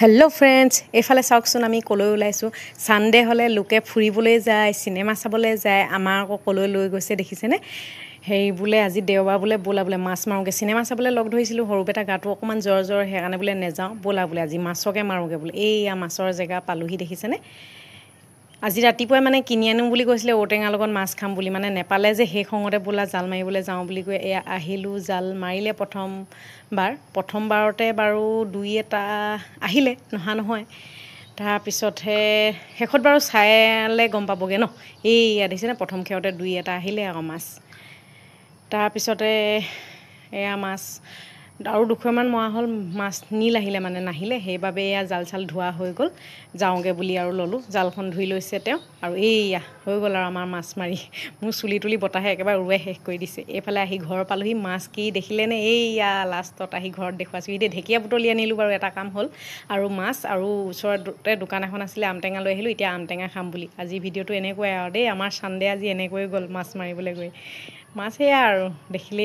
hello friends एफाले चाওকচোন আমি কলৈ ওলাইছো সানডে হলে লোকে ফুৰিবলৈ যায় সিনেমা চাবলৈ যায় আমাৰ আকৌ কলৈ লৈ গৈছে দেখিছেনে হেই বুলে আজি দেওবাৰ বুলে বলা বুলে মাছ মাৰোগে সিনেমা চাবলৈ লগ ধৰিছিলো হৰুবেটা গাটো অকমান জ্বৰ জ্বৰ হেকানে বুলে নেযাও বলা বুলে আজি মাছকে মাৰোগে বুলে এইয়া মাছৰ জেগা পালুহি দেখিছেনে আজি ৰাতিপুৱা মানে কিনি আনো বুলি কৈছিলে ওটেঙা লগত মাছ খাম বুলি মানে নেপালে যে হে খঙতে বলা জাল মাৰিবলৈ যাও বুলি কৈ এয়া আহিলো জাল মাৰিলে প্ৰথমবাৰতে বাৰু দুই এটা আহিলে নহা নহয় তাৰ পিছতহে হেখত বাৰু চাইলে গম পাবগে ন এইয়া দেখিছেনে প্ৰথম খেৰতে দুই এটা আহিলে আকৌ মাছ তাৰ পিছতে এয়া মাছ আৰু দুখৰমান মৰা হল মাছ নীল আহিলে মানে নাহিলে হেইবাবে এয়া জাল চাল ধোৱা হৈ গল যাওগে বুলি আৰু ললো জালখন ধুই লৈছে তেও আৰু এইয়া হৈ গল আৰু আমাৰ মাছ মাৰি মোৰ চুলি তুলি বতাহে একেবাৰে উৰুৱাই শেষ কৰি দিছে এফালে আহি ঘৰ পালোহি মাছ কি দেখিলে নে এইয়া লাষ্টত আহি ঘৰত দেখুৱাছো ইদে ঢেকিয়া বুটলি আনিলো বাৰু এটা কাম হল আৰু মাছ আৰু ওচৰতে দোকান এখন আছিল আমটেঙা লৈ আহিলো এতিয়া আমটেঙা খাম বুলি আজি ভিডিওটো এনেকৈ আৰু দেই আমাৰ সানডে আজি এনেকৈ গল মাছ মাৰিবলৈ গৈ মাছ হেয়া আৰু দেখিলে